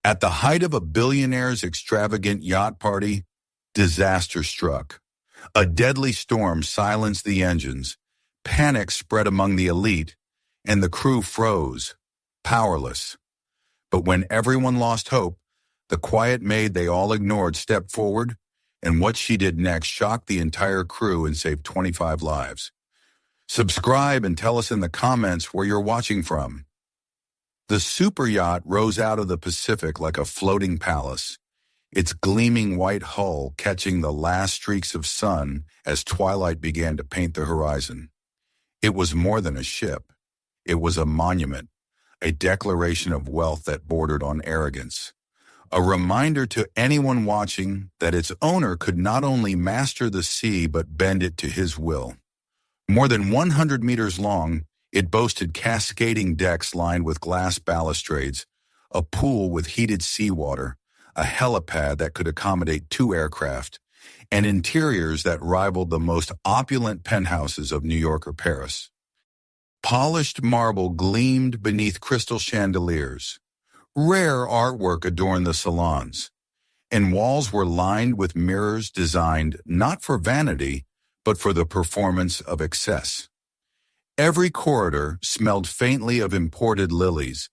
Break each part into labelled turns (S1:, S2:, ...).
S1: At the height of a billionaire's extravagant yacht party, disaster struck. A deadly storm silenced the engines, panic spread among the elite, and the crew froze, powerless. But when everyone lost hope, the quiet maid they all ignored stepped forward, and what she did next shocked the entire crew and saved 25 lives. Subscribe and tell us in the comments where you're watching from. The super yacht rose out of the Pacific like a floating palace, its gleaming white hull catching the last streaks of sun as twilight began to paint the horizon. It was more than a ship. It was a monument, a declaration of wealth that bordered on arrogance. A reminder to anyone watching that its owner could not only master the sea but bend it to his will. More than 100 meters long, it boasted cascading decks lined with glass balustrades, a pool with heated seawater, a helipad that could accommodate 2 aircraft, and interiors that rivaled the most opulent penthouses of New York or Paris. Polished marble gleamed beneath crystal chandeliers. Rare artwork adorned the salons, and walls were lined with mirrors designed not for vanity, but for the performance of excess. Every corridor smelled faintly of imported lilies,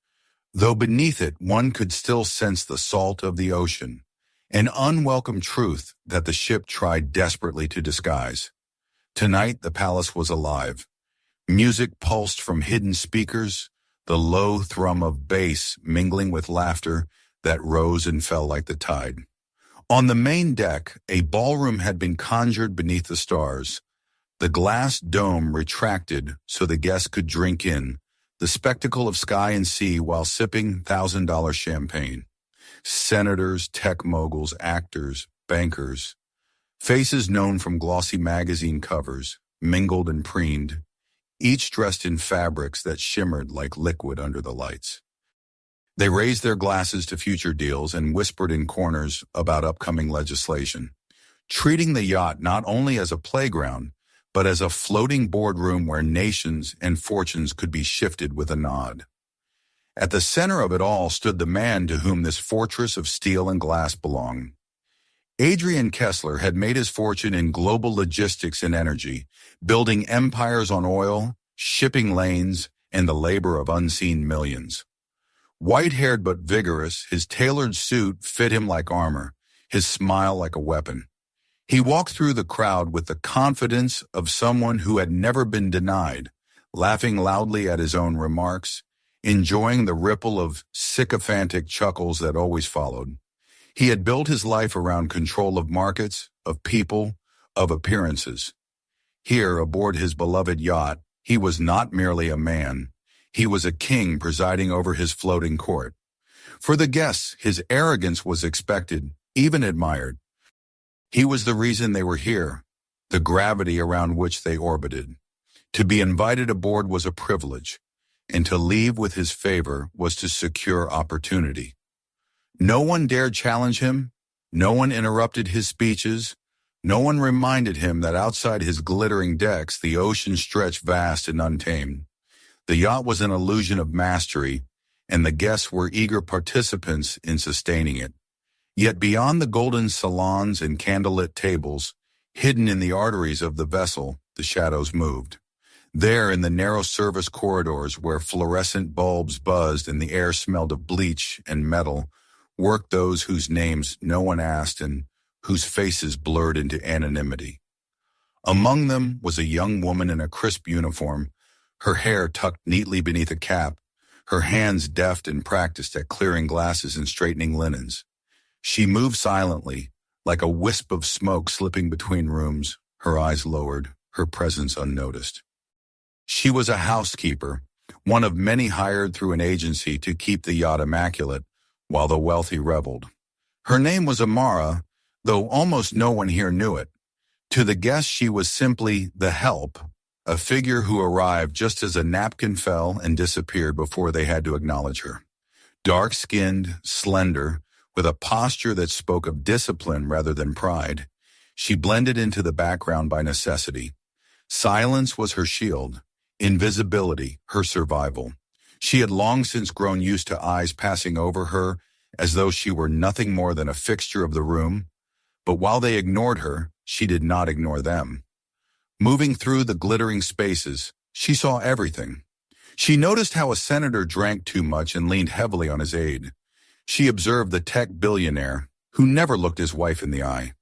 S1: though beneath it one could still sense the salt of the ocean, an unwelcome truth that the ship tried desperately to disguise. Tonight the palace was alive. Music pulsed from hidden speakers, the low thrum of bass mingling with laughter that rose and fell like the tide. On the main deck, a ballroom had been conjured beneath the stars. The glass dome retracted so the guests could drink in the spectacle of sky and sea while sipping $1,000 champagne. Senators, tech moguls, actors, bankers, faces known from glossy magazine covers, mingled and preened, each dressed in fabrics that shimmered like liquid under the lights. They raised their glasses to future deals and whispered in corners about upcoming legislation, treating the yacht not only as a playground, but as a floating boardroom where nations and fortunes could be shifted with a nod. At the center of it all stood the man to whom this fortress of steel and glass belonged. Adrian Kessler had made his fortune in global logistics and energy, building empires on oil, shipping lanes, and the labor of unseen millions. White-haired but vigorous, his tailored suit fit him like armor, his smile like a weapon. He walked through the crowd with the confidence of someone who had never been denied, laughing loudly at his own remarks, enjoying the ripple of sycophantic chuckles that always followed. He had built his life around control of markets, of people, of appearances. Here, aboard his beloved yacht, he was not merely a man. He was a king presiding over his floating court. For the guests, his arrogance was expected, even admired. He was the reason they were here, the gravity around which they orbited. To be invited aboard was a privilege, and to leave with his favor was to secure opportunity. No one dared challenge him, no one interrupted his speeches, no one reminded him that outside his glittering decks the ocean stretched vast and untamed. The yacht was an illusion of mastery, and the guests were eager participants in sustaining it. Yet beyond the golden salons and candlelit tables, hidden in the arteries of the vessel, the shadows moved. There, in the narrow service corridors where fluorescent bulbs buzzed and the air smelled of bleach and metal, worked those whose names no one asked and whose faces blurred into anonymity. Among them was a young woman in a crisp uniform, her hair tucked neatly beneath a cap, her hands deft and practiced at clearing glasses and straightening linens. She moved silently, like a wisp of smoke slipping between rooms, her eyes lowered, her presence unnoticed. She was a housekeeper, one of many hired through an agency to keep the yacht immaculate while the wealthy reveled. Her name was Amara, though almost no one here knew it. To the guests she was simply the help, a figure who arrived just as a napkin fell and disappeared before they had to acknowledge her. Dark-skinned, slender, with a posture that spoke of discipline rather than pride, she blended into the background by necessity. Silence was her shield, invisibility her survival. She had long since grown used to eyes passing over her as though she were nothing more than a fixture of the room. But while they ignored her, she did not ignore them. Moving through the glittering spaces, she saw everything. She noticed how a senator drank too much and leaned heavily on his aide. She observed the tech billionaire, who never looked his wife in the eye.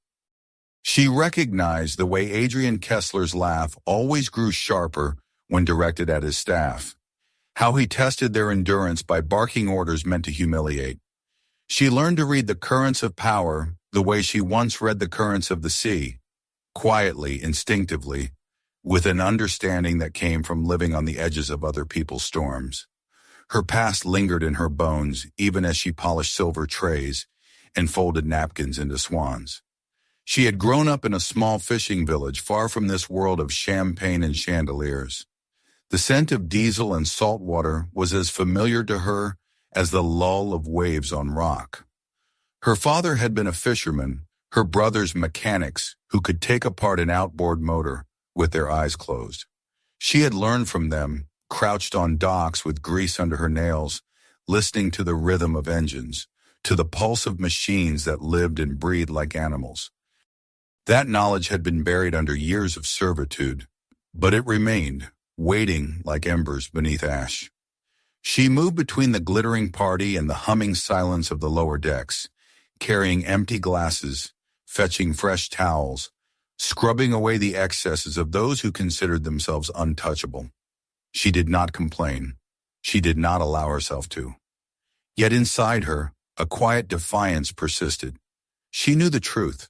S1: She recognized the way Adrian Kessler's laugh always grew sharper when directed at his staff, how he tested their endurance by barking orders meant to humiliate. She learned to read the currents of power the way she once read the currents of the sea, quietly, instinctively, with an understanding that came from living on the edges of other people's storms. Her past lingered in her bones even as she polished silver trays and folded napkins into swans. She had grown up in a small fishing village far from this world of champagne and chandeliers. The scent of diesel and salt water was as familiar to her as the lull of waves on rock. Her father had been a fisherman, her brothers mechanics who could take apart an outboard motor with their eyes closed. She had learned from them, crouched on docks with grease under her nails, listening to the rhythm of engines, to the pulse of machines that lived and breathed like animals. That knowledge had been buried under years of servitude, but it remained, waiting like embers beneath ash. She moved between the glittering party and the humming silence of the lower decks, carrying empty glasses, fetching fresh towels, scrubbing away the excesses of those who considered themselves untouchable. She did not complain. She did not allow herself to. Yet inside her, a quiet defiance persisted. She knew the truth.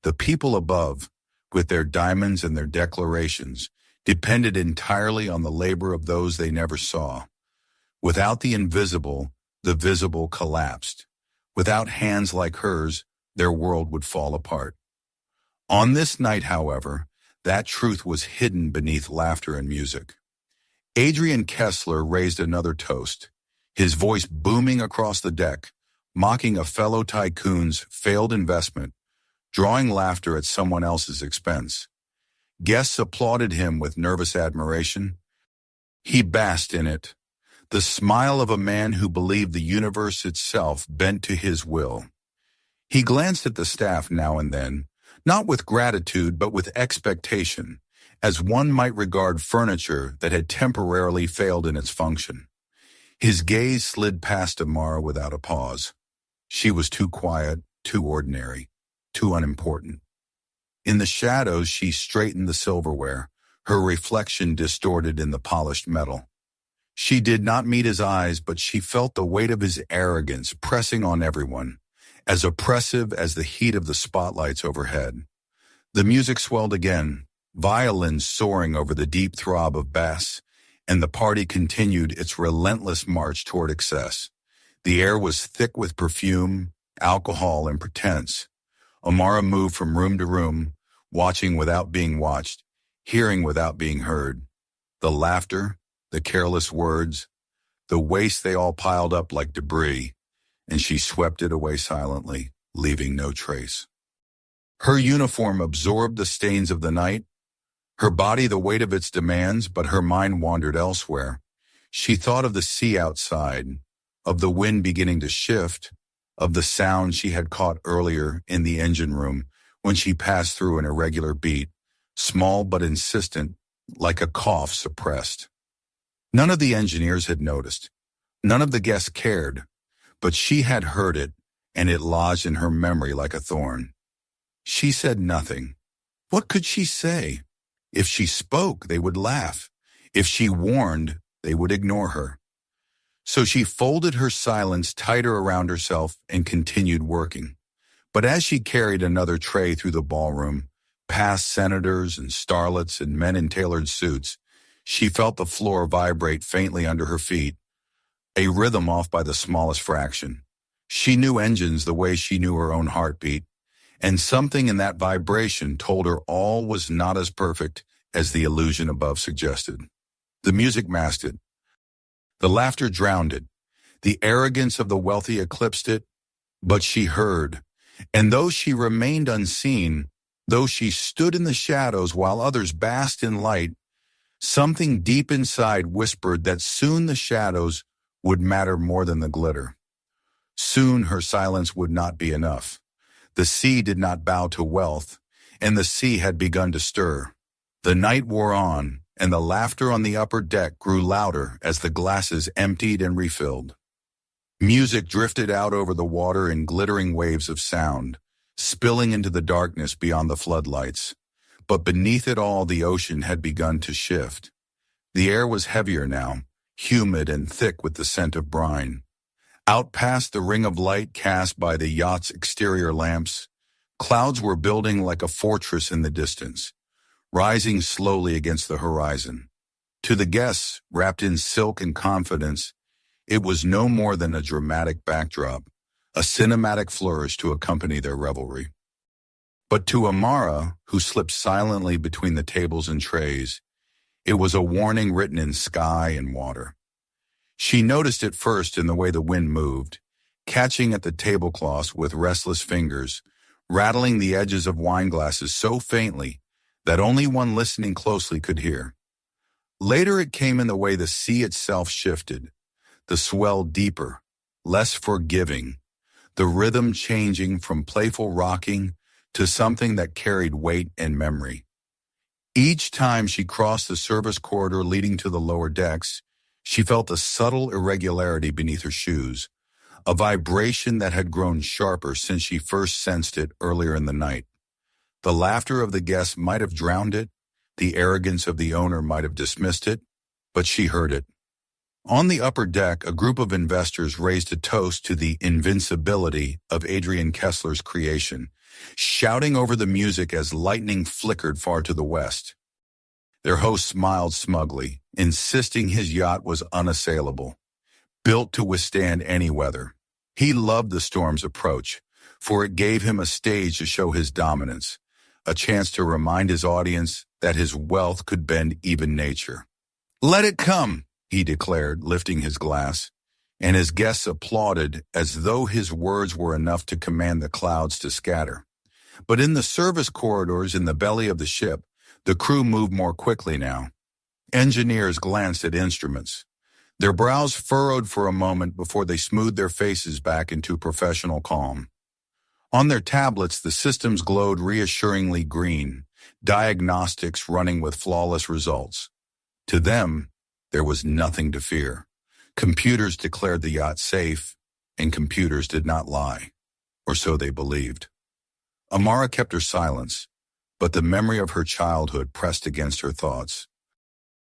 S1: The people above, with their diamonds and their declarations, depended entirely on the labor of those they never saw. Without the invisible, the visible collapsed. Without hands like hers, their world would fall apart. On this night, however, that truth was hidden beneath laughter and music. Adrian Kessler raised another toast, his voice booming across the deck, mocking a fellow tycoon's failed investment, drawing laughter at someone else's expense. Guests applauded him with nervous admiration. He basked in it, the smile of a man who believed the universe itself bent to his will. He glanced at the staff now and then, not with gratitude but with expectation, as one might regard furniture that had temporarily failed in its function. His gaze slid past Amara without a pause. She was too quiet, too ordinary, too unimportant. In the shadows, she straightened the silverware, her reflection distorted in the polished metal. She did not meet his eyes, but she felt the weight of his arrogance pressing on everyone, as oppressive as the heat of the spotlights overhead. The music swelled again, violins soaring over the deep throb of bass, and the party continued its relentless march toward excess. The air was thick with perfume, alcohol, and pretense. Amara moved from room to room, watching without being watched, hearing without being heard. The laughter, the careless words, the waste they all piled up like debris, and she swept it away silently, leaving no trace. Her uniform absorbed the stains of the night, her body the weight of its demands, but her mind wandered elsewhere. She thought of the sea outside, of the wind beginning to shift, of the sound she had caught earlier in the engine room when she passed through an irregular beat, small but insistent, like a cough suppressed. None of the engineers had noticed. None of the guests cared, but she had heard it, and it lodged in her memory like a thorn. She said nothing. What could she say? If she spoke, they would laugh. If she warned, they would ignore her. So she folded her silence tighter around herself and continued working. But as she carried another tray through the ballroom, past senators and starlets and men in tailored suits, she felt the floor vibrate faintly under her feet, a rhythm off by the smallest fraction. She knew engines the way she knew her own heartbeat, and something in that vibration told her all was not as perfect as the illusion above suggested. The music masked it. The laughter drowned it. The arrogance of the wealthy eclipsed it. But she heard, and though she remained unseen, though she stood in the shadows while others basked in light, something deep inside whispered that soon the shadows would matter more than the glitter. Soon her silence would not be enough. The sea did not bow to wealth, and the sea had begun to stir. The night wore on, and the laughter on the upper deck grew louder as the glasses emptied and refilled. Music drifted out over the water in glittering waves of sound, spilling into the darkness beyond the floodlights. But beneath it all, the ocean had begun to shift. The air was heavier now, humid and thick with the scent of brine. Out past the ring of light cast by the yacht's exterior lamps, clouds were building like a fortress in the distance, rising slowly against the horizon. To the guests, wrapped in silk and confidence, it was no more than a dramatic backdrop, a cinematic flourish to accompany their revelry. But to Amara, who slipped silently between the tables and trays, it was a warning written in sky and water. She noticed it first in the way the wind moved, catching at the tablecloths with restless fingers, rattling the edges of wine glasses so faintly that only one listening closely could hear. Later it came in the way the sea itself shifted, the swell deeper, less forgiving, the rhythm changing from playful rocking to something that carried weight and memory. Each time she crossed the service corridor leading to the lower decks, she felt a subtle irregularity beneath her shoes, a vibration that had grown sharper since she first sensed it earlier in the night. The laughter of the guests might have drowned it, the arrogance of the owner might have dismissed it, but she heard it. On the upper deck, a group of investors raised a toast to the invincibility of Adrian Kessler's creation, shouting over the music as lightning flickered far to the west. Their host smiled smugly, insisting his yacht was unassailable, built to withstand any weather. He loved the storm's approach, for it gave him a stage to show his dominance, a chance to remind his audience that his wealth could bend even nature. "Let it come," he declared, lifting his glass, and his guests applauded as though his words were enough to command the clouds to scatter. But in the service corridors in the belly of the ship, the crew moved more quickly now. Engineers glanced at instruments, their brows furrowed for a moment before they smoothed their faces back into professional calm. On their tablets, the systems glowed reassuringly green, diagnostics running with flawless results. To them, there was nothing to fear. Computers declared the yacht safe, and computers did not lie, or so they believed. Amara kept her silence, but the memory of her childhood pressed against her thoughts.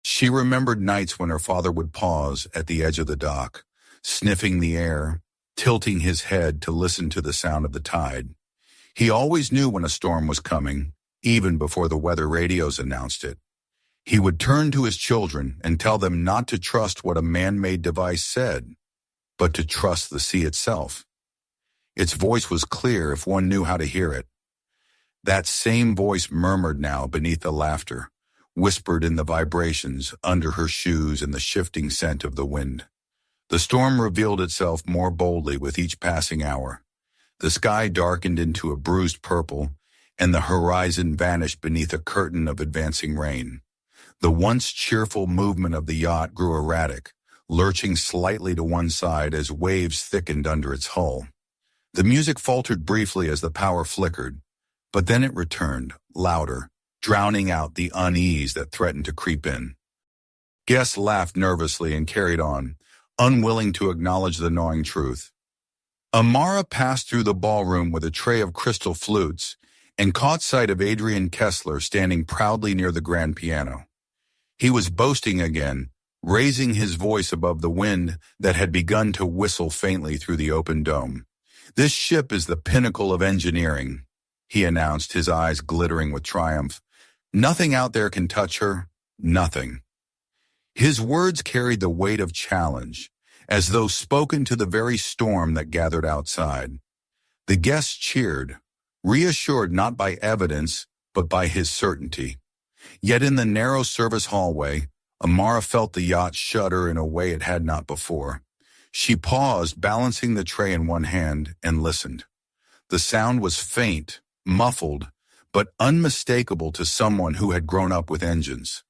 S1: She remembered nights when her father would pause at the edge of the dock, sniffing the air, tilting his head to listen to the sound of the tide. He always knew when a storm was coming, even before the weather radios announced it. He would turn to his children and tell them not to trust what a man-made device said, but to trust the sea itself. Its voice was clear if one knew how to hear it. That same voice murmured now beneath the laughter, whispered in the vibrations under her shoes and the shifting scent of the wind. The storm revealed itself more boldly with each passing hour. The sky darkened into a bruised purple, and the horizon vanished beneath a curtain of advancing rain. The once cheerful movement of the yacht grew erratic, lurching slightly to one side as waves thickened under its hull. The music faltered briefly as the power flickered, but then it returned, louder, drowning out the unease that threatened to creep in. Guests laughed nervously and carried on, unwilling to acknowledge the gnawing truth. Amara passed through the ballroom with a tray of crystal flutes and caught sight of Adrian Kessler standing proudly near the grand piano. He was boasting again, raising his voice above the wind that had begun to whistle faintly through the open dome. "This ship is the pinnacle of engineering," he announced, his eyes glittering with triumph. "Nothing out there can touch her, nothing." His words carried the weight of challenge, as though spoken to the very storm that gathered outside. The guests cheered, reassured not by evidence, but by his certainty. Yet in the narrow service hallway, Amara felt the yacht shudder in a way it had not before. She paused, balancing the tray in one hand, and listened. The sound was faint, muffled, but unmistakable to someone who had grown up with engines.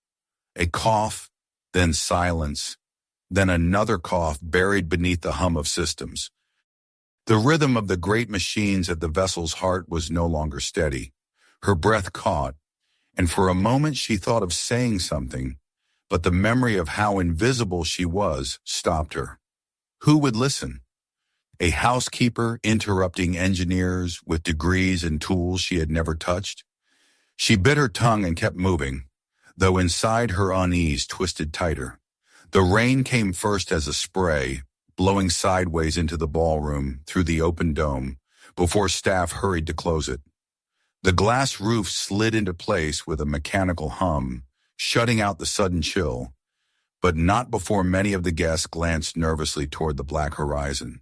S1: A cough, then silence, then another cough buried beneath the hum of systems. The rhythm of the great machines at the vessel's heart was no longer steady. Her breath caught, and for a moment she thought of saying something, but the memory of how invisible she was stopped her. Who would listen? A housekeeper interrupting engineers with degrees and tools she had never touched? She bit her tongue and kept moving, though inside her unease twisted tighter. The rain came first as a spray, blowing sideways into the ballroom through the open dome, before staff hurried to close it. The glass roof slid into place with a mechanical hum, shutting out the sudden chill, but not before many of the guests glanced nervously toward the black horizon.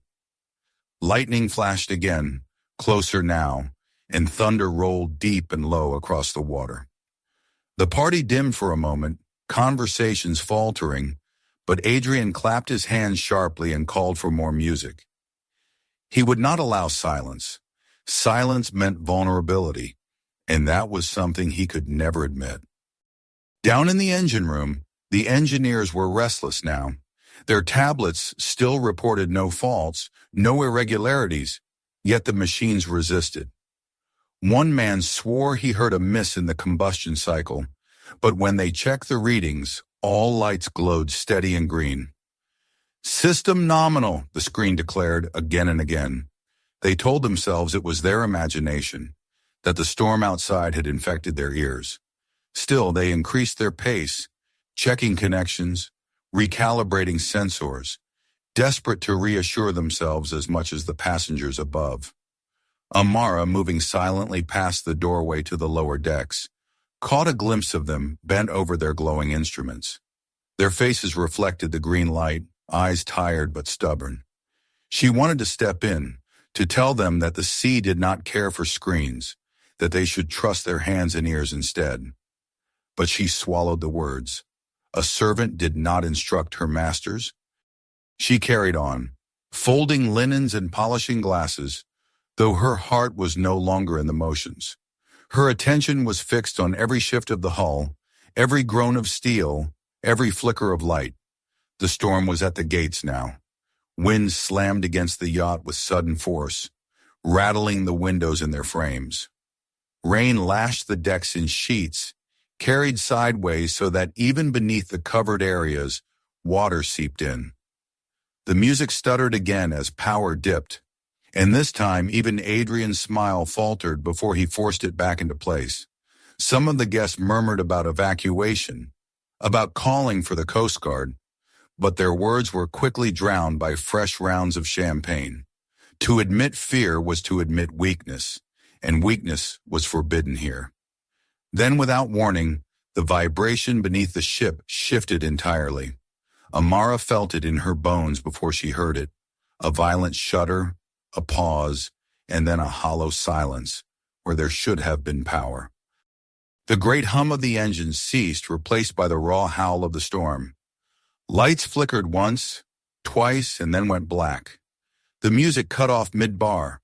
S1: Lightning flashed again, closer now, and thunder rolled deep and low across the water. The party dimmed for a moment, conversations faltering, but Adrian clapped his hands sharply and called for more music. He would not allow silence. Silence meant vulnerability, and that was something he could never admit. Down in the engine room, the engineers were restless now. Their tablets still reported no faults, no irregularities, yet the machines resisted. One man swore he heard a miss in the combustion cycle, but when they checked the readings, all lights glowed steady and green. "System nominal," the screen declared again and again. They told themselves it was their imagination, that the storm outside had infected their ears. Still, they increased their pace, checking connections, recalibrating sensors, desperate to reassure themselves as much as the passengers above. Amara, moving silently past the doorway to the lower decks, caught a glimpse of them bent over their glowing instruments. Their faces reflected the green light, eyes tired but stubborn. She wanted to step in, to tell them that the sea did not care for screens, that they should trust their hands and ears instead. But she swallowed the words. A servant did not instruct her masters. She carried on, folding linens and polishing glasses, though her heart was no longer in the motions. Her attention was fixed on every shift of the hull, every groan of steel, every flicker of light. The storm was at the gates now. Winds slammed against the yacht with sudden force, rattling the windows in their frames. Rain lashed the decks in sheets, carried sideways so that even beneath the covered areas, water seeped in. The music stuttered again as power dipped, and this time even Adrian's smile faltered before he forced it back into place. Some of the guests murmured about evacuation, about calling for the Coast Guard, but their words were quickly drowned by fresh rounds of champagne. To admit fear was to admit weakness, and weakness was forbidden here. Then, without warning, the vibration beneath the ship shifted entirely. Amara felt it in her bones before she heard it, a violent shudder, a pause, and then a hollow silence where there should have been power. The great hum of the engines ceased, replaced by the raw howl of the storm. Lights flickered once, twice, and then went black. The music cut off mid-bar.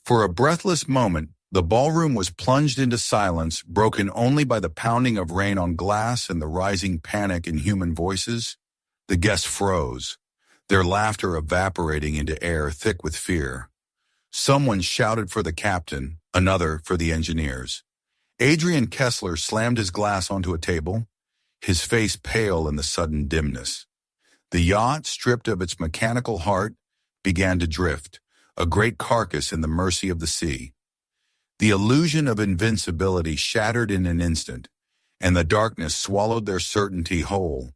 S1: For a breathless moment, the ballroom was plunged into silence, broken only by the pounding of rain on glass and the rising panic in human voices. The guests froze, their laughter evaporating into air thick with fear. Someone shouted for the captain, another for the engineers. Adrian Kessler slammed his glass onto a table, his face pale in the sudden dimness. The yacht, stripped of its mechanical heart, began to drift, a great carcass in the mercy of the sea. The illusion of invincibility shattered in an instant, and the darkness swallowed their certainty whole.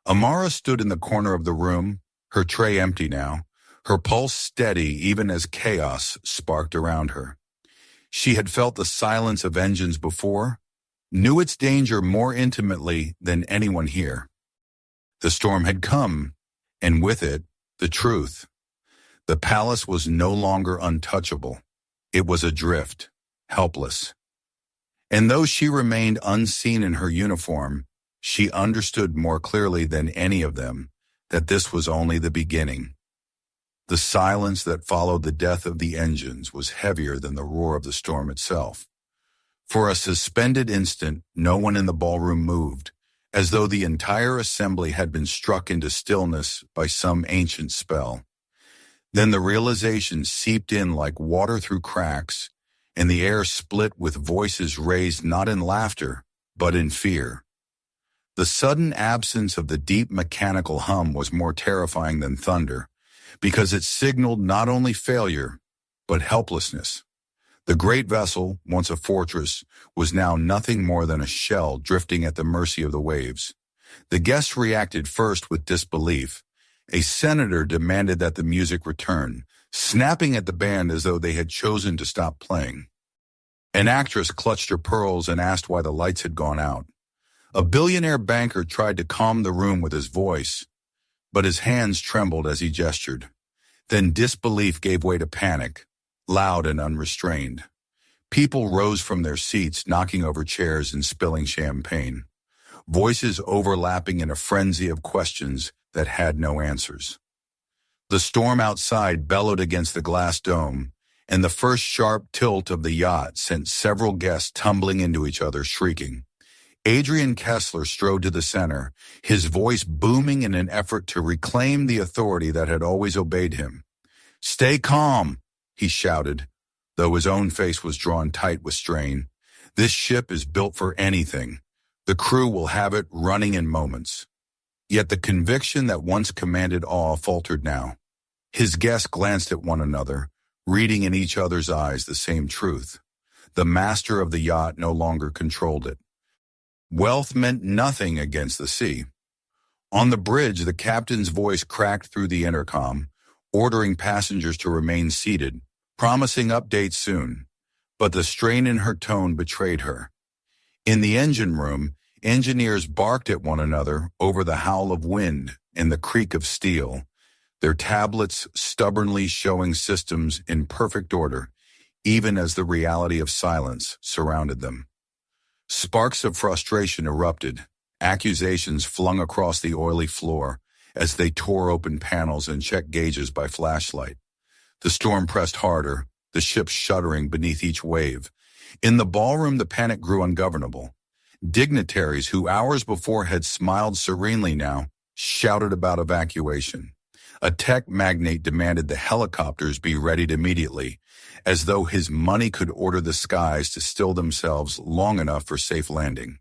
S1: Amara stood in the corner of the room, her tray empty now, her pulse steady even as chaos sparked around her. She had felt the silence of engines before, knew its danger more intimately than anyone here. The storm had come, and with it, the truth. The palace was no longer untouchable. It was adrift, helpless. And though she remained unseen in her uniform, she understood more clearly than any of them that this was only the beginning. The silence that followed the death of the engines was heavier than the roar of the storm itself. For a suspended instant, no one in the ballroom moved, as though the entire assembly had been struck into stillness by some ancient spell. Then the realization seeped in like water through cracks, and the air split with voices raised not in laughter, but in fear. The sudden absence of the deep mechanical hum was more terrifying than thunder, because it signaled not only failure, but helplessness. The great vessel, once a fortress, was now nothing more than a shell drifting at the mercy of the waves. The guests reacted first with disbelief. A senator demanded that the music return, snapping at the band as though they had chosen to stop playing. An actress clutched her pearls and asked why the lights had gone out. A billionaire banker tried to calm the room with his voice, but his hands trembled as he gestured. Then disbelief gave way to panic, loud and unrestrained. People rose from their seats, knocking over chairs and spilling champagne, voices overlapping in a frenzy of questions that had no answers. The storm outside bellowed against the glass dome, and the first sharp tilt of the yacht sent several guests tumbling into each other, shrieking. Adrian Kessler strode to the center, his voice booming in an effort to reclaim the authority that had always obeyed him. "Stay calm," he shouted, though his own face was drawn tight with strain. "This ship is built for anything. The crew will have it running in moments." Yet the conviction that once commanded awe faltered now. His guests glanced at one another, reading in each other's eyes the same truth. The master of the yacht no longer controlled it. Wealth meant nothing against the sea. On the bridge, the captain's voice cracked through the intercom, ordering passengers to remain seated, promising updates soon. But the strain in her tone betrayed her. In the engine room, engineers barked at one another over the howl of wind and the creak of steel, their tablets stubbornly showing systems in perfect order, even as the reality of silence surrounded them. Sparks of frustration erupted, accusations flung across the oily floor as they tore open panels and checked gauges by flashlight. The storm pressed harder, the ship shuddering beneath each wave. In the ballroom, the panic grew ungovernable. Dignitaries who hours before had smiled serenely now shouted about evacuation. A tech magnate demanded the helicopters be readied immediately, as though his money could order the skies to still themselves long enough for safe landing.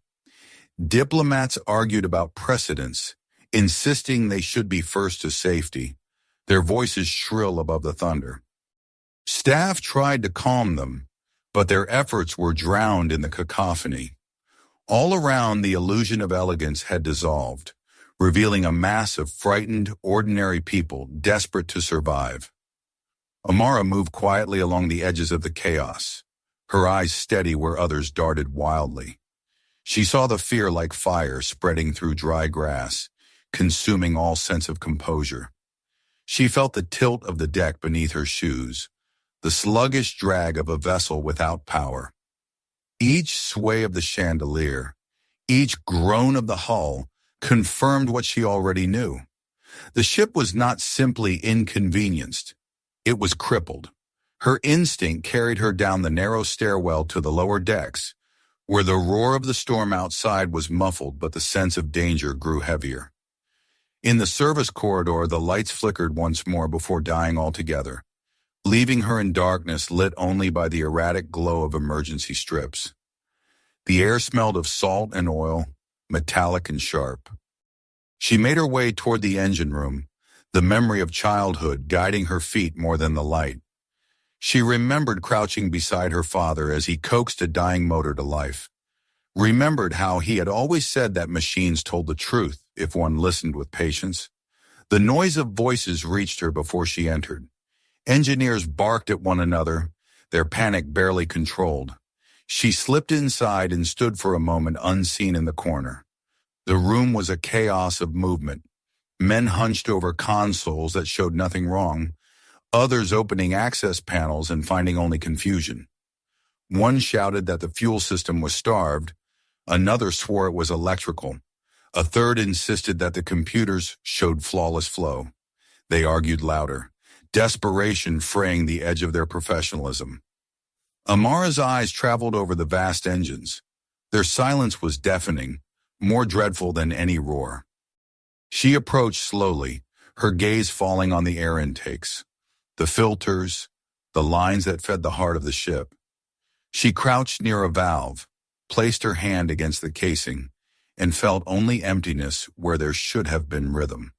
S1: Diplomats argued about precedence, insisting they should be first to safety, their voices shrill above the thunder. Staff tried to calm them, but their efforts were drowned in the cacophony. All around, the illusion of elegance had dissolved, revealing a mass of frightened, ordinary people desperate to survive. Amara moved quietly along the edges of the chaos, her eyes steady where others darted wildly. She saw the fear like fire spreading through dry grass, consuming all sense of composure. She felt the tilt of the deck beneath her shoes, the sluggish drag of a vessel without power. Each sway of the chandelier, each groan of the hull, confirmed what she already knew. The ship was not simply inconvenienced. It was crippled. Her instinct carried her down the narrow stairwell to the lower decks, where the roar of the storm outside was muffled but the sense of danger grew heavier. In the service corridor, the lights flickered once more before dying altogether, leaving her in darkness lit only by the erratic glow of emergency strips. The air smelled of salt and oil, metallic and sharp. She made her way toward the engine room, the memory of childhood guiding her feet more than the light. She remembered crouching beside her father as he coaxed a dying motor to life. Remembered how he had always said that machines told the truth if one listened with patience. The noise of voices reached her before she entered. Engineers barked at one another, their panic barely controlled. She slipped inside and stood for a moment unseen in the corner. The room was a chaos of movement. Men hunched over consoles that showed nothing wrong, others opening access panels and finding only confusion. One shouted that the fuel system was starved, another swore it was electrical, a third insisted that the computers showed flawless flow. They argued louder, desperation fraying the edge of their professionalism. Amara's eyes traveled over the vast engines. Their silence was deafening, more dreadful than any roar. She approached slowly, her gaze falling on the air intakes. the filters, the lines that fed the heart of the ship. She crouched near a valve, placed her hand against the casing, and felt only emptiness where there should have been rhythm.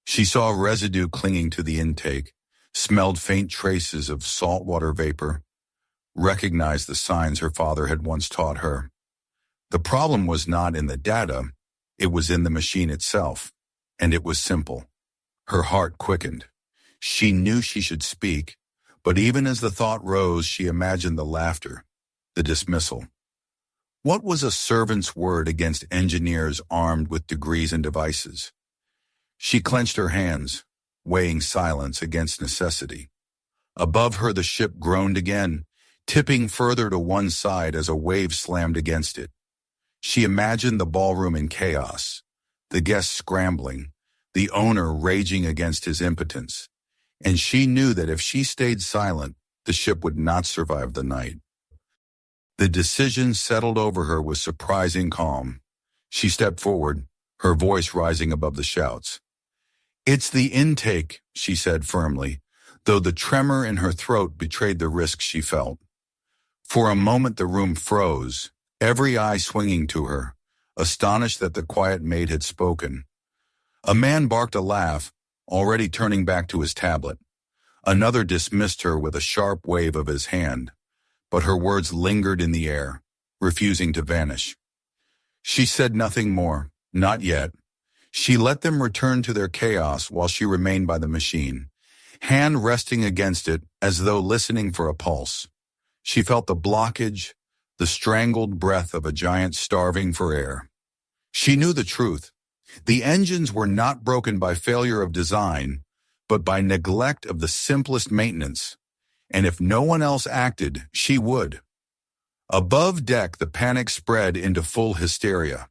S1: She saw residue clinging to the intake, smelled faint traces of saltwater vapor, recognized the signs her father had once taught her. The problem was not in the data, it was in the machine itself, and it was simple. Her heart quickened. She knew she should speak, but even as the thought rose, she imagined the laughter, the dismissal. What was a servant's word against engineers armed with degrees and devices? She clenched her hands, weighing silence against necessity. Above her the ship groaned again, tipping further to one side as a wave slammed against it. She imagined the ballroom in chaos, the guests scrambling, the owner raging against his impotence, and she knew that if she stayed silent, the ship would not survive the night. The decision settled over her with surprising calm. She stepped forward, her voice rising above the shouts. "It's the intake," she said firmly, though the tremor in her throat betrayed the risk she felt. For a moment the room froze, every eye swinging to her, astonished that the quiet maid had spoken. A man barked a laugh, already turning back to his tablet. Another dismissed her with a sharp wave of his hand, but her words lingered in the air, refusing to vanish. She said nothing more, not yet. She let them return to their chaos while she remained by the machine, hand resting against it as though listening for a pulse. She felt the blockage, the strangled breath of a giant starving for air. She knew the truth. The engines were not broken by failure of design, but by neglect of the simplest maintenance. And if no one else acted, she would. Above deck, the panic spread into full hysteria.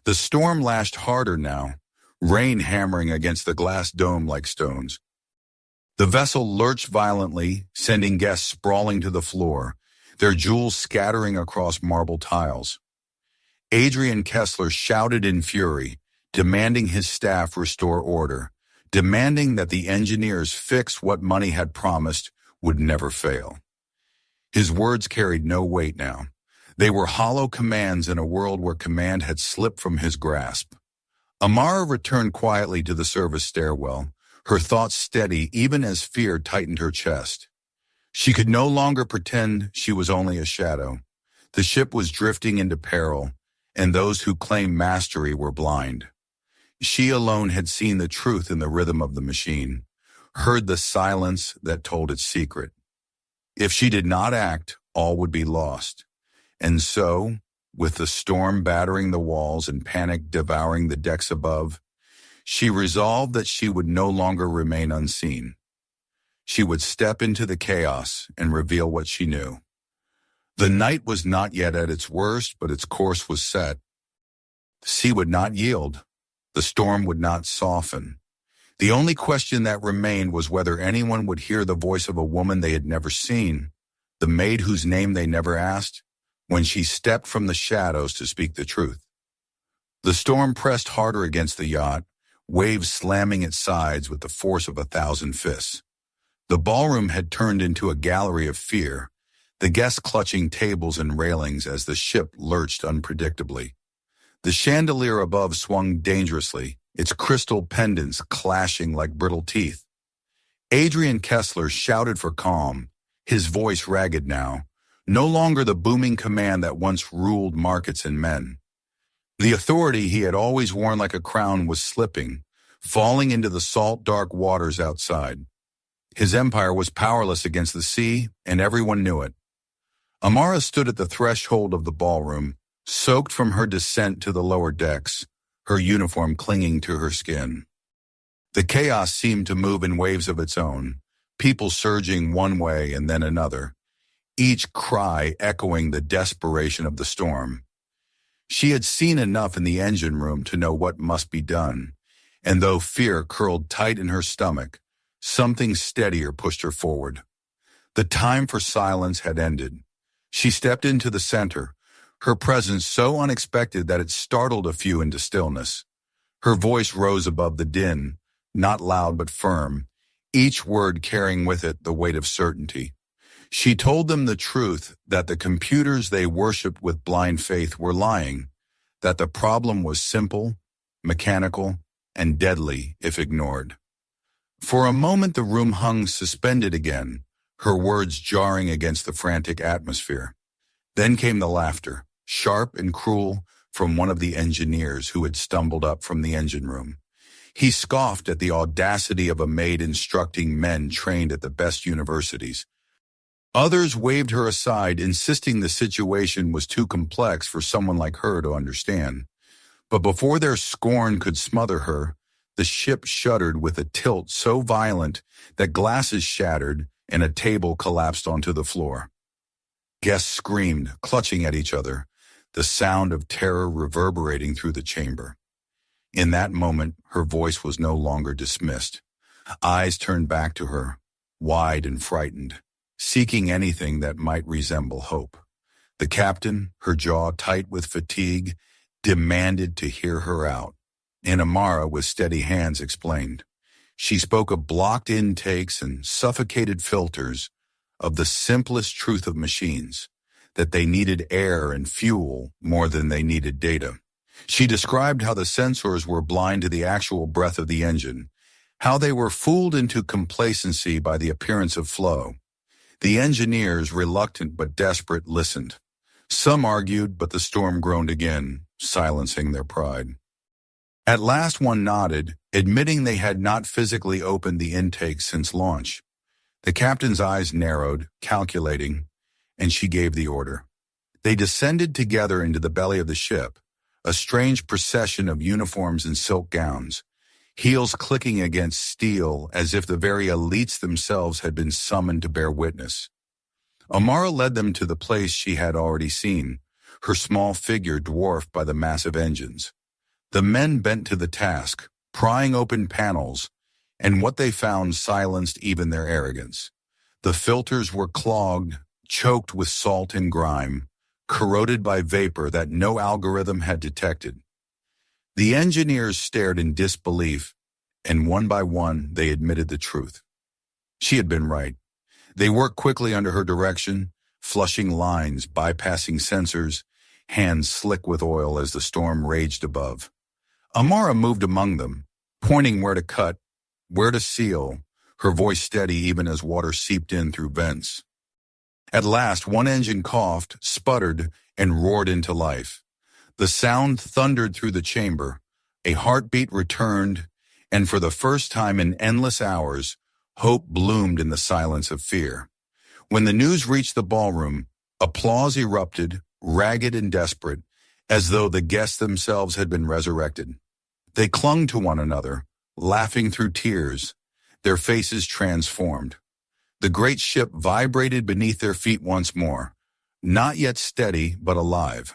S1: The storm lashed harder now, rain hammering against the glass dome like stones. The vessel lurched violently, sending guests sprawling to the floor, their jewels scattering across marble tiles. Adrian Kessler shouted in fury, demanding his staff restore order, demanding that the engineers fix what money had promised would never fail. His words carried no weight now. They were hollow commands in a world where command had slipped from his grasp. Amara returned quietly to the service stairwell, her thoughts steady even as fear tightened her chest. She could no longer pretend she was only a shadow. The ship was drifting into peril, and those who claimed mastery were blind. She alone had seen the truth in the rhythm of the machine, heard the silence that told its secret. If she did not act, all would be lost. And so, with the storm battering the walls and panic devouring the decks above, she resolved that she would no longer remain unseen. She would step into the chaos and reveal what she knew. The night was not yet at its worst, but its course was set. The sea would not yield. The storm would not soften. The only question that remained was whether anyone would hear the voice of a woman they had never seen, the maid whose name they never asked, when she stepped from the shadows to speak the truth. The storm pressed harder against the yacht, waves slamming its sides with the force of 1,000 fists. The ballroom had turned into a gallery of fear, the guests clutching tables and railings as the ship lurched unpredictably. The chandelier above swung dangerously, its crystal pendants clashing like brittle teeth. Adrian Kessler shouted for calm, his voice ragged now, no longer the booming command that once ruled markets and men. The authority he had always worn like a crown was slipping, falling into the salt, dark waters outside. His empire was powerless against the sea, and everyone knew it. Amara stood at the threshold of the ballroom, soaked from her descent to the lower decks, her uniform clinging to her skin. The chaos seemed to move in waves of its own, people surging one way and then another, each cry echoing the desperation of the storm. She had seen enough in the engine room to know what must be done, and though fear curled tight in her stomach, something steadier pushed her forward. The time for silence had ended. She stepped into the center, her presence so unexpected that it startled a few into stillness. Her voice rose above the din, not loud but firm, each word carrying with it the weight of certainty. She told them the truth that the computers they worshipped with blind faith were lying, that the problem was simple, mechanical, and deadly if ignored. For a moment the room hung suspended again, her words jarring against the frantic atmosphere. Then came the laughter, sharp and cruel, from one of the engineers who had stumbled up from the engine room. He scoffed at the audacity of a maid instructing men trained at the best universities. Others waved her aside, insisting the situation was too complex for someone like her to understand. But before their scorn could smother her, the ship shuddered with a tilt so violent that glasses shattered and a table collapsed onto the floor. Guests screamed, clutching at each other, the sound of terror reverberating through the chamber. In that moment, her voice was no longer dismissed. Eyes turned back to her, wide and frightened, seeking anything that might resemble hope. The captain, her jaw tight with fatigue, demanded to hear her out. And Amara, with steady hands, explained. She spoke of blocked intakes and suffocated filters, of the simplest truth of machines, that they needed air and fuel more than they needed data. She described how the sensors were blind to the actual breath of the engine, how they were fooled into complacency by the appearance of flow. The engineers, reluctant but desperate, listened. Some argued, but the storm groaned again, silencing their pride. At last one nodded, admitting they had not physically opened the intake since launch. The captain's eyes narrowed, calculating, and she gave the order. They descended together into the belly of the ship, a strange procession of uniforms and silk gowns, heels clicking against steel as if the very elites themselves had been summoned to bear witness. Amara led them to the place she had already seen, her small figure dwarfed by the massive engines. The men bent to the task, prying open panels, and what they found silenced even their arrogance. The filters were clogged, choked with salt and grime, corroded by vapor that no algorithm had detected. The engineers stared in disbelief, and one by one they admitted the truth. She had been right. They worked quickly under her direction, flushing lines, bypassing sensors, hands slick with oil as the storm raged above. Amara moved among them, pointing where to cut, where to seal, her voice steady even as water seeped in through vents. At last, one engine coughed, sputtered, and roared into life. The sound thundered through the chamber, a heartbeat returned, and for the first time in endless hours, hope bloomed in the silence of fear. When the news reached the ballroom, applause erupted, ragged and desperate, as though the guests themselves had been resurrected. They clung to one another, laughing through tears, their faces transformed. The great ship vibrated beneath their feet once more, not yet steady but alive.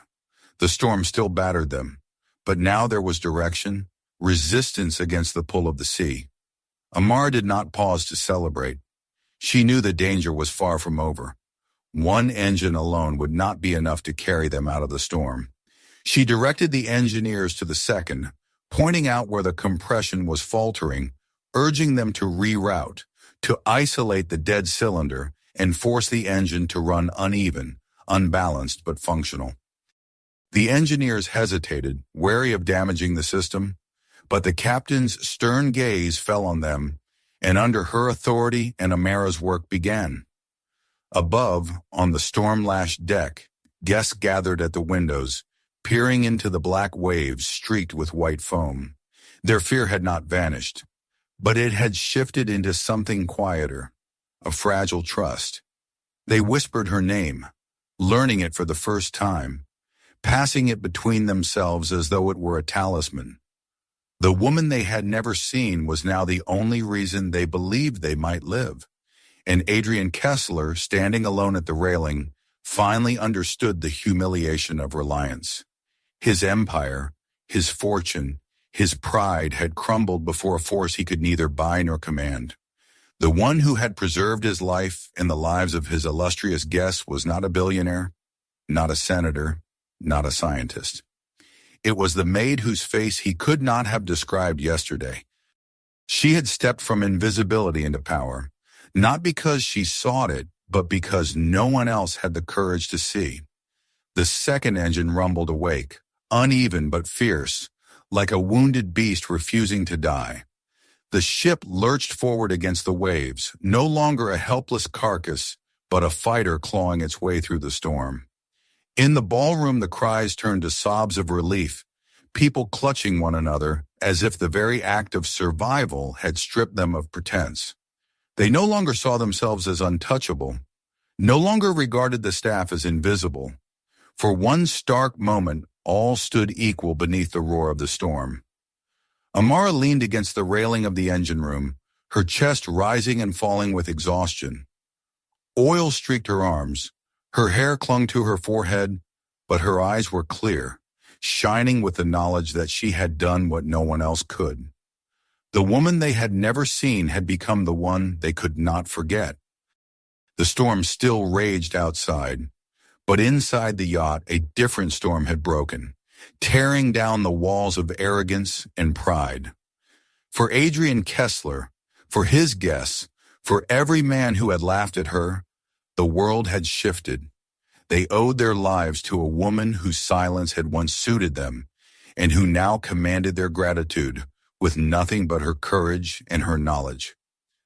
S1: The storm still battered them, but now there was direction, resistance against the pull of the sea. Amara did not pause to celebrate. She knew the danger was far from over. One engine alone would not be enough to carry them out of the storm. She directed the engineers to the second, pointing out where the compression was faltering, urging them to reroute, to isolate the dead cylinder and force the engine to run uneven, unbalanced but functional. The engineers hesitated, wary of damaging the system, but the captain's stern gaze fell on them, and under her authority and Amara's work began. Above, on the storm-lashed deck, guests gathered at the windows, peering into the black waves streaked with white foam. Their fear had not vanished, but it had shifted into something quieter, a fragile trust. They whispered her name, learning it for the first time, passing it between themselves as though it were a talisman. The woman they had never seen was now the only reason they believed they might live, and Adrian Kessler, standing alone at the railing, finally understood the humiliation of reliance. His empire, his fortune, his pride had crumbled before a force he could neither buy nor command. The one who had preserved his life and the lives of his illustrious guests was not a billionaire, not a senator, not a scientist. It was the maid whose face he could not have described yesterday. She had stepped from invisibility into power, not because she sought it, but because no one else had the courage to see. The second engine rumbled awake, uneven but fierce, like a wounded beast refusing to die. The ship lurched forward against the waves, no longer a helpless carcass, but a fighter clawing its way through the storm. In the ballroom, the cries turned to sobs of relief, people clutching one another as if the very act of survival had stripped them of pretense. They no longer saw themselves as untouchable, no longer regarded the staff as invisible. For one stark moment, all stood equal beneath the roar of the storm. Amara leaned against the railing of the engine room, her chest rising and falling with exhaustion. Oil streaked her arms, her hair clung to her forehead, but her eyes were clear, shining with the knowledge that she had done what no one else could. The woman they had never seen had become the one they could not forget. The storm still raged outside, but inside the yacht a different storm had broken, tearing down the walls of arrogance and pride. For Adrian Kessler, for his guests, for every man who had laughed at her, the world had shifted. They owed their lives to a woman whose silence had once suited them, and who now commanded their gratitude with nothing but her courage and her knowledge.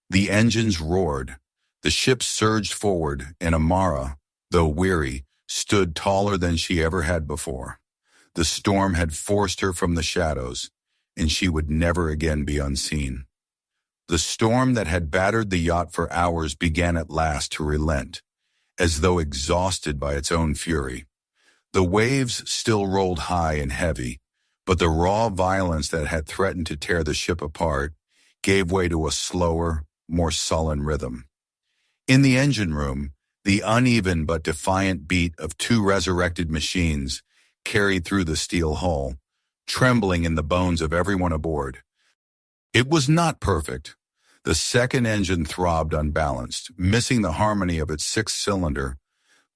S1: The engines roared, the ship surged forward, and Amara, though weary, stood taller than she ever had before. The storm had forced her from the shadows, and she would never again be unseen. The storm that had battered the yacht for hours began at last to relent, as though exhausted by its own fury. The waves still rolled high and heavy, but the raw violence that had threatened to tear the ship apart gave way to a slower, more sullen rhythm. In the engine room, the uneven but defiant beat of two resurrected machines carried through the steel hull, trembling in the bones of everyone aboard. It was not perfect. The second engine throbbed unbalanced, missing the harmony of its sixth cylinder,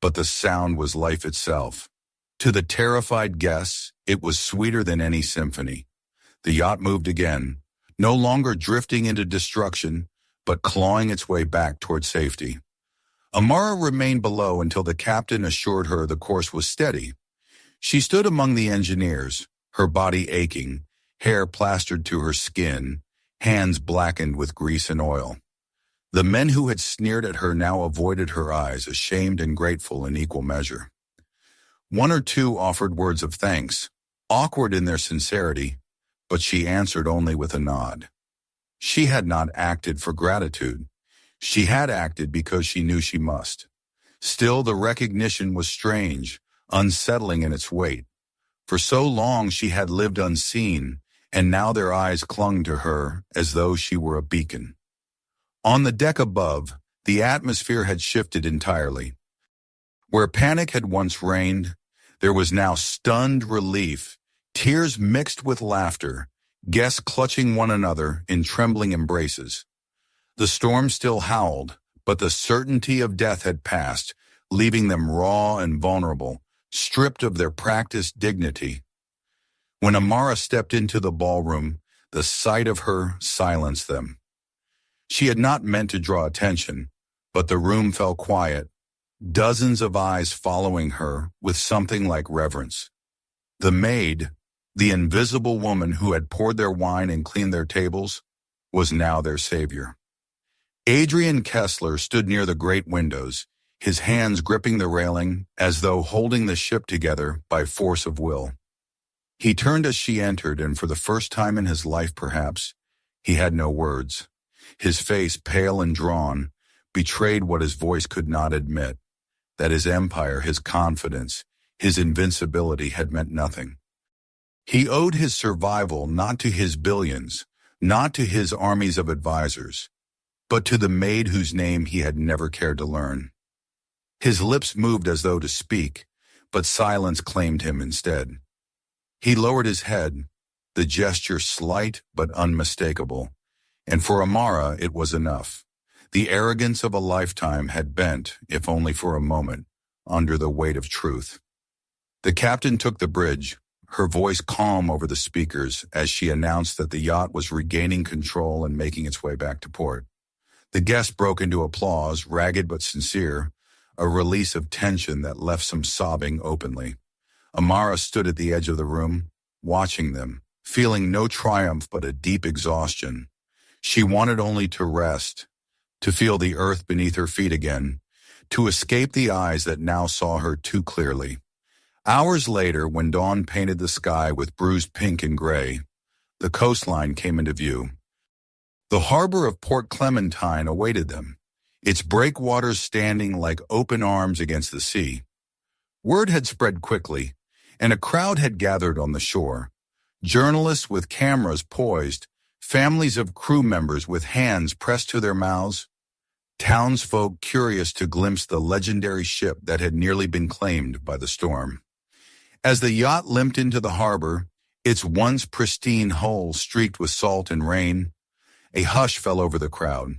S1: but the sound was life itself. To the terrified guests, it was sweeter than any symphony. The yacht moved again, no longer drifting into destruction, but clawing its way back toward safety. Amara remained below until the captain assured her the course was steady. She stood among the engineers, her body aching, hair plastered to her skin, hands blackened with grease and oil. The men who had sneered at her now avoided her eyes, ashamed and grateful in equal measure. One or two offered words of thanks, awkward in their sincerity, but she answered only with a nod. She had not acted for gratitude. She had acted because she knew she must. Still, the recognition was strange, unsettling in its weight. For so long she had lived unseen, and now their eyes clung to her as though she were a beacon. On the deck above, the atmosphere had shifted entirely. Where panic had once reigned, there was now stunned relief, tears mixed with laughter, guests clutching one another in trembling embraces. The storm still howled, but the certainty of death had passed, leaving them raw and vulnerable, stripped of their practiced dignity. When Amara stepped into the ballroom, the sight of her silenced them. She had not meant to draw attention, but the room fell quiet, dozens of eyes following her with something like reverence. The maid, the invisible woman who had poured their wine and cleaned their tables, was now their savior. Adrian Kessler stood near the great windows, his hands gripping the railing as though holding the ship together by force of will. He turned as she entered, and for the first time in his life perhaps, he had no words. His face, pale and drawn, betrayed what his voice could not admit, that his empire, his confidence, his invincibility had meant nothing. He owed his survival not to his billions, not to his armies of advisors, but to the maid whose name he had never cared to learn. His lips moved as though to speak, but silence claimed him instead. He lowered his head, the gesture slight but unmistakable, and for Amara it was enough. The arrogance of a lifetime had bent, if only for a moment, under the weight of truth. The captain took the bridge, her voice calm over the speakers as she announced that the yacht was regaining control and making its way back to port. The guests broke into applause, ragged but sincere, a release of tension that left some sobbing openly. Amara stood at the edge of the room, watching them, feeling no triumph but a deep exhaustion. She wanted only to rest, to feel the earth beneath her feet again, to escape the eyes that now saw her too clearly. Hours later, when dawn painted the sky with bruised pink and gray, the coastline came into view. The harbor of Port Clementine awaited them, its breakwaters standing like open arms against the sea. Word had spread quickly, and a crowd had gathered on the shore. Journalists with cameras poised, families of crew members with hands pressed to their mouths, townsfolk curious to glimpse the legendary ship that had nearly been claimed by the storm. As the yacht limped into the harbor, its once pristine hull streaked with salt and rain, a hush fell over the crowd.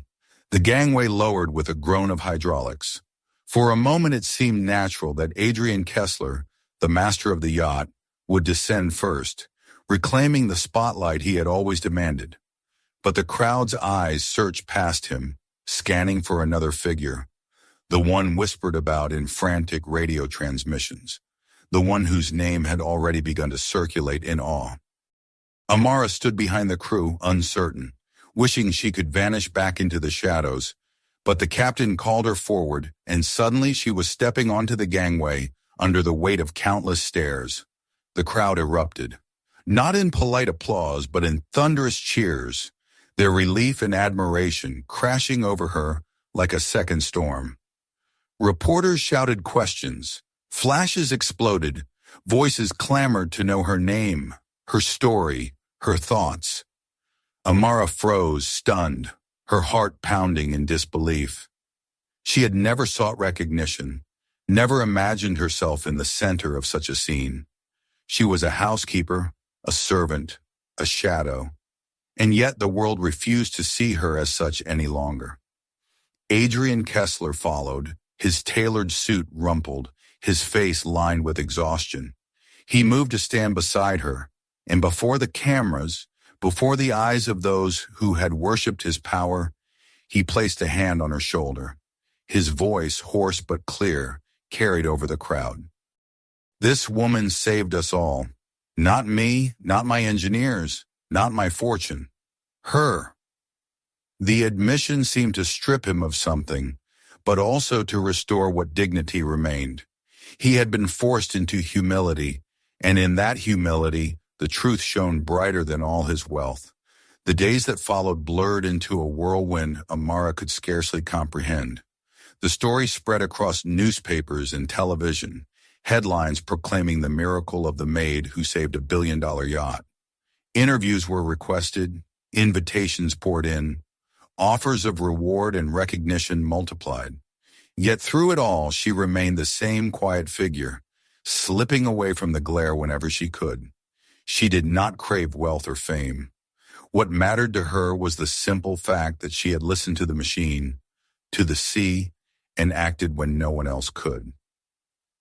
S1: The gangway lowered with a groan of hydraulics. For a moment it seemed natural that Adrian Kessler, the master of the yacht, would descend first, reclaiming the spotlight he had always demanded. But the crowd's eyes searched past him, scanning for another figure, the one whispered about in frantic radio transmissions, the one whose name had already begun to circulate in awe. Amara stood behind the crew, uncertain, wishing she could vanish back into the shadows, but the captain called her forward, and suddenly she was stepping onto the gangway under the weight of countless stares. The crowd erupted, not in polite applause but in thunderous cheers, their relief and admiration crashing over her like a second storm. Reporters shouted questions, flashes exploded, voices clamored to know her name, her story, her thoughts. Amara froze, stunned, her heart pounding in disbelief. She had never sought recognition, never imagined herself in the center of such a scene. She was a housekeeper, a servant, a shadow, and yet the world refused to see her as such any longer. Adrian Kessler followed, his tailored suit rumpled, his face lined with exhaustion. He moved to stand beside her, and before the cameras, before the eyes of those who had worshipped his power, he placed a hand on her shoulder. His voice, hoarse but clear, carried over the crowd. "This woman saved us all. Not me, not my engineers, not my fortune. Her." The admission seemed to strip him of something, but also to restore what dignity remained. He had been forced into humility, and in that humility, the truth shone brighter than all his wealth. The days that followed blurred into a whirlwind Amara could scarcely comprehend. The story spread across newspapers and television, headlines proclaiming the miracle of the Maid who saved a billion-dollar yacht. Interviews were requested, invitations poured in, offers of reward and recognition multiplied. Yet through it all, she remained the same quiet figure, slipping away from the glare whenever she could. She did not crave wealth or fame. What mattered to her was the simple fact that she had listened to the machine, to the sea, and acted when no one else could.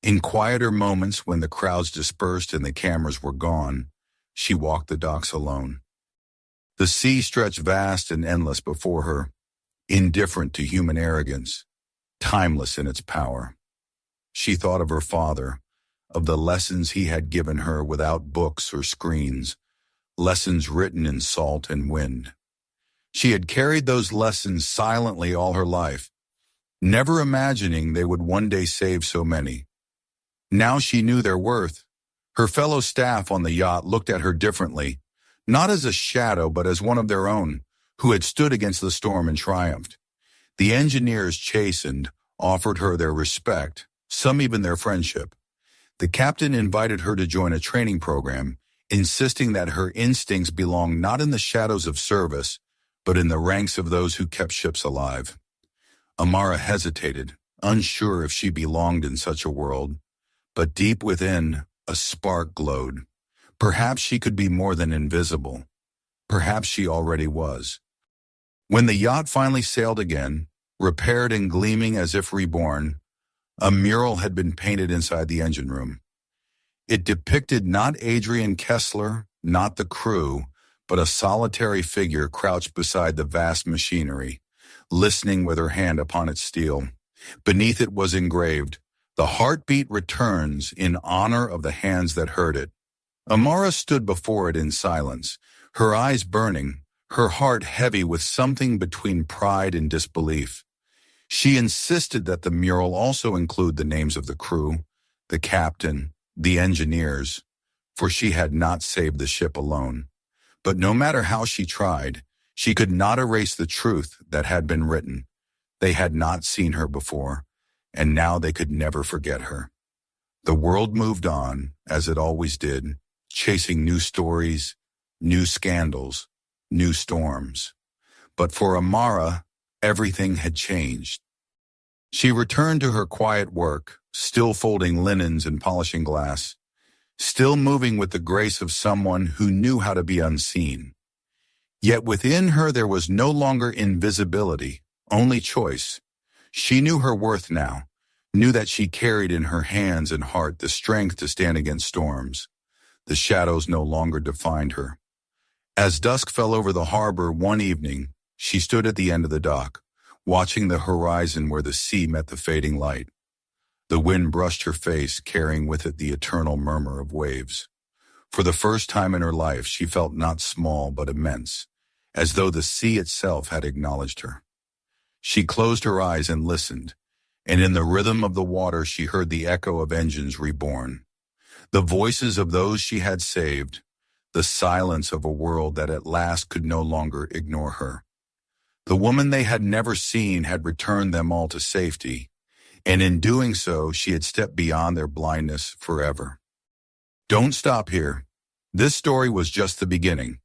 S1: In quieter moments when the crowds dispersed and the cameras were gone, she walked the docks alone. The sea stretched vast and endless before her, indifferent to human arrogance, timeless in its power. She thought of her father, of the lessons he had given her without books or screens, lessons written in salt and wind. She had carried those lessons silently all her life, never imagining they would one day save so many. Now she knew their worth. Her fellow staff on the yacht looked at her differently, not as a shadow but as one of their own, who had stood against the storm and triumphed. The engineers chastened, offered her their respect, some even their friendship. The captain invited her to join a training program, insisting that her instincts belong not in the shadows of service, but in the ranks of those who kept ships alive. Amara hesitated, unsure if she belonged in such a world, but deep within, a spark glowed. Perhaps she could be more than invisible. Perhaps she already was. When the yacht finally sailed again, repaired and gleaming as if reborn, a mural had been painted inside the engine room. It depicted not Adrian Kessler, not the crew, but a solitary figure crouched beside the vast machinery, listening with her hand upon its steel. Beneath it was engraved, "The heartbeat returns in honor of the hands that heard it." Amara stood before it in silence, her eyes burning, her heart heavy with something between pride and disbelief. She insisted that the mural also include the names of the crew, the captain, the engineers, for she had not saved the ship alone. But no matter how she tried, she could not erase the truth that had been written. They had not seen her before, and now they could never forget her. The world moved on, as it always did, chasing new stories, new scandals, new storms. But for Amara, everything had changed. She returned to her quiet work, still folding linens and polishing glass, still moving with the grace of someone who knew how to be unseen. Yet within her there was no longer invisibility, only choice. She knew her worth now, knew that she carried in her hands and heart the strength to stand against storms. The shadows no longer defined her. As dusk fell over the harbor one evening, she stood at the end of the dock, watching the horizon where the sea met the fading light. The wind brushed her face, carrying with it the eternal murmur of waves. For the first time in her life, she felt not small but immense, as though the sea itself had acknowledged her. She closed her eyes and listened, and in the rhythm of the water she heard the echo of engines reborn, the voices of those she had saved, the silence of a world that at last could no longer ignore her. The woman they had never seen had returned them all to safety, and in doing so, she had stepped beyond their blindness forever. Don't stop here. This story was just the beginning.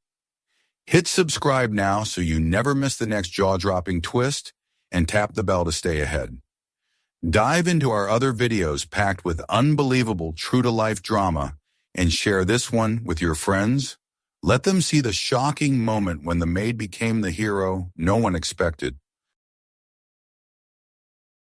S1: Hit subscribe now so you never miss the next jaw-dropping twist, and tap the bell to stay ahead. Dive into our other videos packed with unbelievable true-to-life drama and share this one with your friends. Let them see the shocking moment when the maid became the hero no one expected.